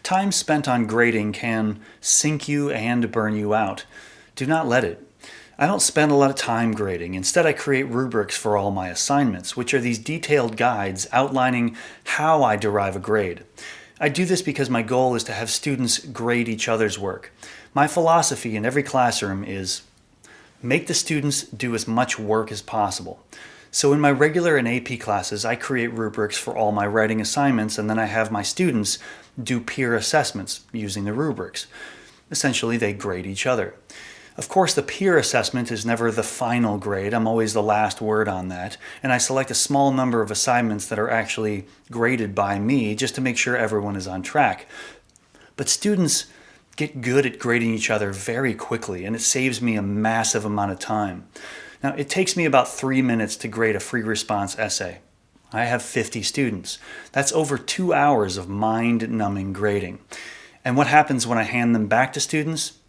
Time spent on grading can sink you and burn you out. Do not let it. I don't spend a lot of time grading. Instead, I create rubrics for all my assignments, which are these detailed guides outlining how I derive a grade. I do this because my goal is to have students grade each other's work. My philosophy in every classroom is make the students do as much work as possible. So in my regular and AP classes, I create rubrics for all my writing assignments, and then I have my students do peer assessments using the rubrics. Essentially, they grade each other. Of course, the peer assessment is never the final grade. I'm always the last word on that, and I select a small number of assignments that are actually graded by me just to make sure everyone is on track. But students get good at grading each other very quickly, and it saves me a massive amount of time. Now, it takes me about 3 minutes to grade a free response essay. I have 50 students. That's over 2 hours of mind-numbing grading. And what happens when I hand them back to students?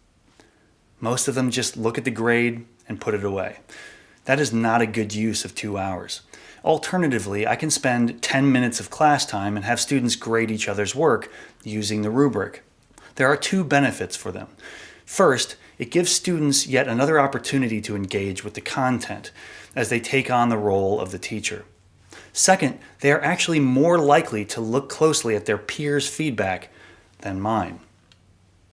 Most of them just look at the grade and put it away. That is not a good use of 2 hours. Alternatively, I can spend 10 minutes of class time and have students grade each other's work using the rubric. There are 2 benefits for them. First, it gives students yet another opportunity to engage with the content as they take on the role of the teacher. Second, they are actually more likely to look closely at their peers' feedback than mine.